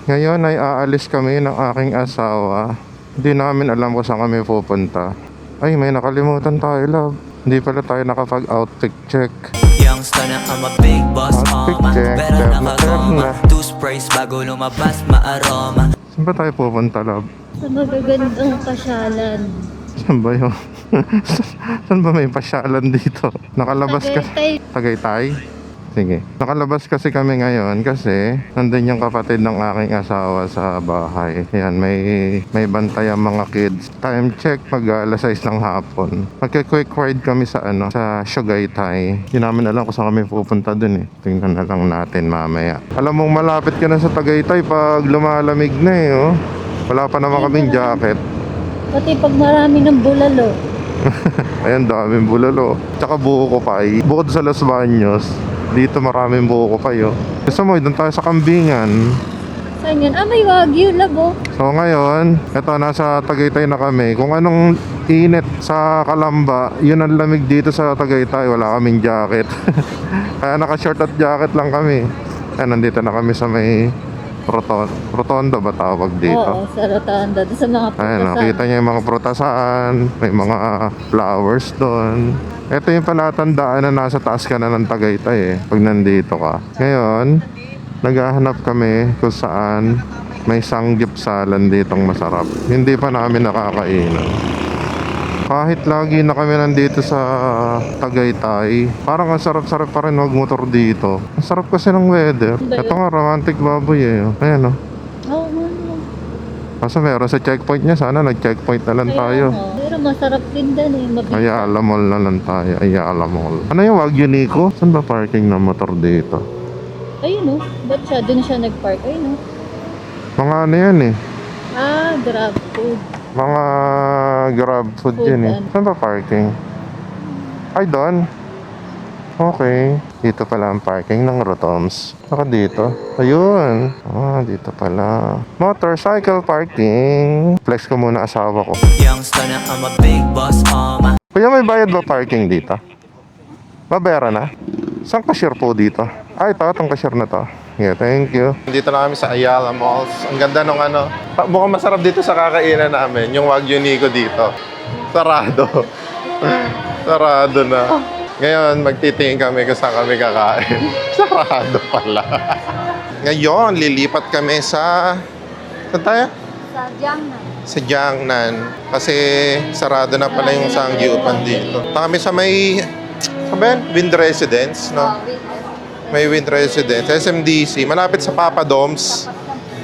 Ngayon ay aalis kami ng aking asawa. Hindi namin alam kung saan kami pupunta. Ay, may nakalimutan tayo, love. Hindi pala tayo nakapag-outfit check. Youngster na I'm a big boss, check, pero check, nakagoma. check. 2 sprays bago lumabas, maaroma. Saan ba tayo pupunta, love? Sa magagandang pasyalan. Saan ba yun? Saan ba may pasyalan dito? Nakalabas ka? Tagaytay. Tagaytay? Sige. Nakalabas kasi kami ngayon kasi nandun yung kapatid ng aking asawa sa bahay. Yan, may bantay ang mga kids. Time check, mag alas 6 ng hapon. Magki-quick ride kami sa sa Tagaytay. Hindi namin alam kung saan kami pupunta dun eh. Tingnan na lang natin mamaya. Alam mong malapit ka na sa Tagaytay pag lumalamig na eh, oh. Wala pa naman kaming jacket. Pati pag marami ng bulalo. Ayan, daming bulalo. Tsaka buko pa eh. Bukod sa Los Baños, dito maraming buko pa yun. Gusto mo, doon tayo sa Kambingan. Saan yan? May Wagyu labo. So ngayon, eto nasa Tagaytay na kami. Kung anong init sa Kalamba, yun ang lamig dito sa Tagaytay. Wala kaming jacket. Kaya naka-short at jacket lang kami. Ayan, nandito na kami sa may Rotondo ba tawag dito? Oo, sa Rotanda. Doon sa mga Ayan, putasan. nakita niya yung mga prutasaan, may mga flowers doon. Ito yung palatandaan na nasa taas ka na ng Tagaytay eh, pag nandito ka. Ngayon, naghahanap kami kung saan may sanggipsalan ditong masarap. Hindi pa namin nakakainan. Kahit lagi na kami nandito sa Tagaytay, parang ang sarap-sarap pa rin magmotor dito. Ang sarap kasi ng weather. Ito nga, romantic baboy eh. Ayan o. Oo, oo. Kaso meron sa checkpoint niya, sana nag-checkpoint na lang tayo. Pero masarap din doon eh. Mabisa. Ayala Mall na lang tayo. Ayala Mall. Ano yung Wagyu Nico? Saan ba parking ng motor dito? Ayun o. Ba't siya? Doon siya nag-park. Ayun o. Mga ano yan eh. Grab food. Mga grab food Food yun eh. and- Saan ba parking? Ay, doon. Okay. Dito pala ang parking ng Rotoms. Saka dito. Ayun. Dito pala. Motorcycle parking. Flex ko muna asawa ko. Youngster na I'm a big boss, Kuya, may bayad ba parking dito? Babayaran na? Saan cashier po dito? Ito, itong cashier na to. Yeah, thank you. Dito na kami sa Ayala Malls. Ang ganda nung mukhang masarap dito sa kakainan namin. Yung Wagyu Nico dito. Sarado. Sarado na. Ngayon, magtitingin kami kung saan kami kakain. Sarado pala. Ngayon, lilipat kami sa... Saan tayo? Sa Jiangnan. Sa Jiangnan. Kasi sarado na pala yung Sangyupan dito. Kami sa may... Sabi yan? Wind Residence, no? May Wind Residence. SMDC. Malapit sa Papa Doms.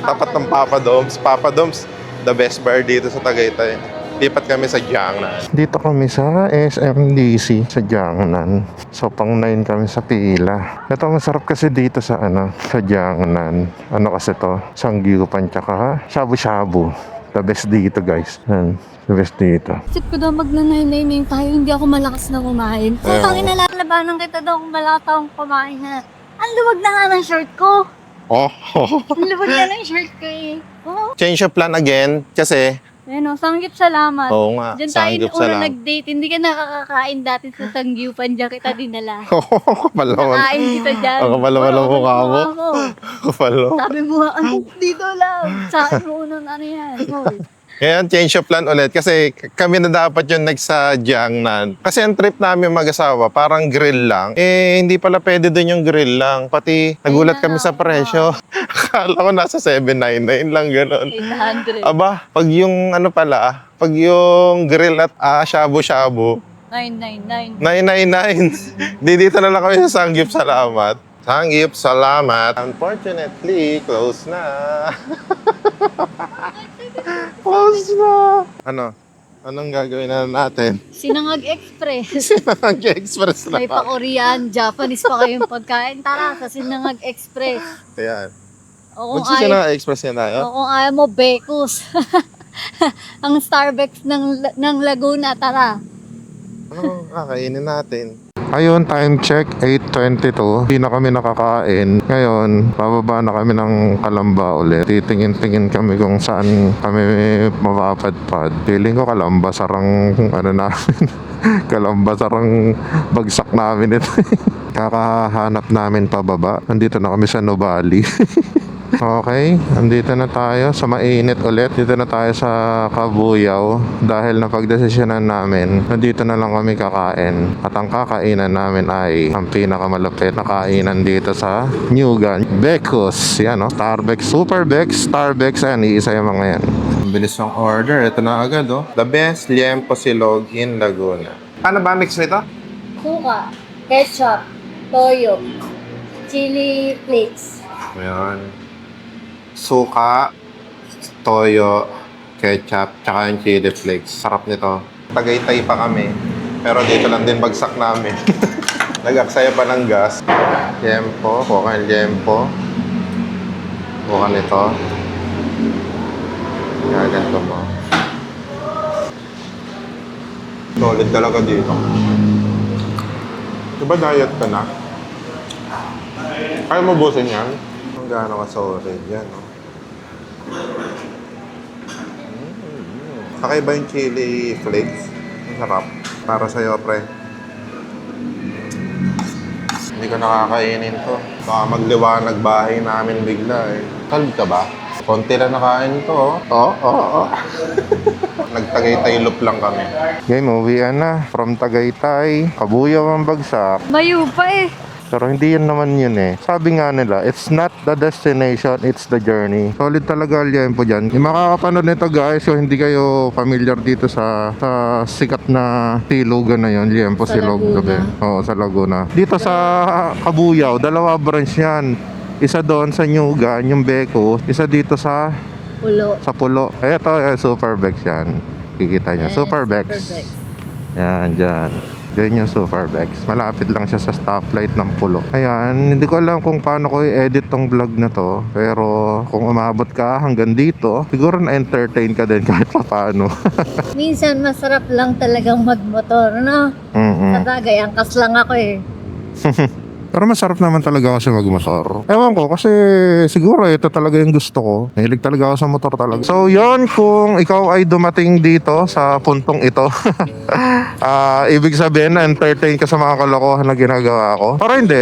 Tapat ng Papa Doms. Papa Doms, the best bar dito sa Tagaytay. Lipat kami sa Jiangnan. Dito kami sa SMDC sa Jiangnan. So pang 9 kami sa pila. Ito masarap kasi dito sa sa Jiangnan. Ano kasi to? Sangyupan tsaka shabu-shabu. The best dito, guys. The best dito. Isip ko daw magnanay-nay tayo, hindi ako malakas na kumain. Putang inalalabanan kita daw kung malakas akong kumain na. Ang luwag na nga ng shirt ko. Oh. Ang luwag na ng shirt ko eh. Oo. Change of plan again kasi Ayun o, sanggip salamat. oo nga, Diyan tayo sanggip una salamat. nag-date. Hindi ka nakakakain dati sa Sangyupan. Diyan kita dinala. Kapal naman. Nakain kita dyan. Ang kapal naman ng mukha mo. Ako. Kapal naman. Sabi mo, ano, dito lang. Sa akin mo unang ano yan. Oh. Ngayon, change of plan ulit kasi kami na dapat yung sa Jiangnan. Kasi ang trip namin mag-asawa, parang grill lang. Hindi pala pwede dun yung grill lang. Pati nagulat kami sa presyo. Akala ko nasa 799 lang gano'n. 800. Aba, pag yung pag yung grill at shabu-shabu, 999. 999. Di dito na lang kami sa Sangyup Salamat. Sangyup Salamat. Unfortunately, close na. Close na. Anong gagawin na natin? Sinangag Express. Sinangag Express na May pa. pa-Korean, Japanese pa kayong pagkain. Tara, sa Sinangag Express. Ayan. O kung Magsisi ayaw, na Express yan tayo. o kung ayaw mo, Becos. Ang Starbucks ng Laguna, tara. Ano kakainin natin? Ayun, time check, 8:22. Hindi na kami nakakain. Ngayon, bababa na kami ng Kalamba ulit. Titingin-tingin kami kung saan kami mapapadpad. Feeling ko Kalamba, sarang namin. Kalamba, sarang bagsak namin ito. Kakahanap namin pababa. Nandito na kami sa Nubali. Okay, andito na tayo sa mainit ulit. Dito na tayo sa Kabuyaw dahil napagdesisyonan namin. Nandito na lang kami kakain. At ang kakainan namin ay ang pinakamalapit na kainan dito sa Nyugan. Becos, yan o. Starbucks, Superbex, Starbucks, yan. Iisa yung mga yan. Ang bilis ng order. Ito na agad o. The best liempo silog in Laguna. Ano ba mix nito? Suka, ketchup, toyo, chili flakes. Ayan. Suka, toyo, ketchup, tsaka yung chili flakes. Sarap nito. Tagaytay pa kami. Pero dito lang din bagsak namin. Nag-aksaya pa ng gas. Liempo, kuha ng liempo. Kuha nito. Gaganto mo. Solid talaga dito. Diba diet ka na? Kaya mo busin yan? Ang gaano ka solid yan, no? Kakaiba yung chili flakes. Ang sarap. Para sa'yo, pre. Hindi ko nakakainin to. Baka magliwanag bahay namin bigla eh. Kalb ka ba? Konti lang nakain to, oh. Oo. Nagtagaytay loop lang kami. Game, uwian na. From Tagaytay, Kabuyaw ang bagsak. Mayo pa eh. Pero hindi yan naman yun eh. Sabi nga nila, it's not the destination, it's the journey. Solid talaga liempo dyan. Yung makakapanood nito guys, yung hindi kayo familiar dito sa sikat na tilugan na yun, liempo Sa silog. Laguna. Gabi. Oo, sa Laguna. Dito sa Kabuyaw, dalawa branch yan. Isa doon sa Nyugan, yung Beko. Isa dito sa Pulo. Eto, Superbex yan. Kikita nyo. Yes, Superbex. Superbex. Yan, dyan. Diyan yung Superbex. Malapit lang siya sa stoplight ng Pulo. Ayan, hindi ko alam kung paano ko i-edit tong vlog na to. Pero kung umabot ka hanggang dito, siguro na-entertain ka din kahit pa paano. Minsan masarap lang talagang magmotor, no? Mm-mm. Sa bagay, angkas lang ako eh. Pero masarap naman talaga kasi magmotor. Ewan ko, kasi siguro ito talaga yung gusto ko. Mahilig talaga ako sa motor talaga. So yon, kung ikaw ay dumating dito sa puntong ito, ibig sabihin na entertain ka sa mga kalokohan na ginagawa ko. Pero hindi,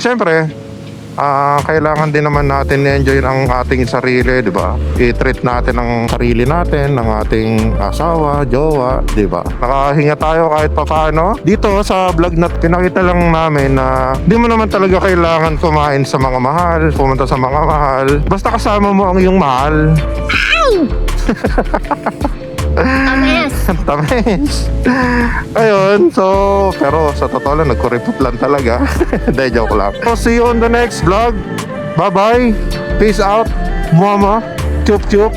syempre, kailangan din naman natin i-enjoy ang ating sarili, di ba? I-treat natin ang sarili natin, ng ating asawa, jowa, di ba? Nakahinga tayo kahit papaano. Dito sa vlog na pinakita lang namin na di mo naman talaga kailangan kumain sa mga mahal, pumunta sa mga mahal. Basta kasama mo ang iyong mahal. Tames! Ang tamis. Ayun, so, pero sa totoo lang, nagkuripot lang talaga. Hindi, joke lang. So, see you on the next vlog. Bye-bye. Peace out. Mama. Chup-chup.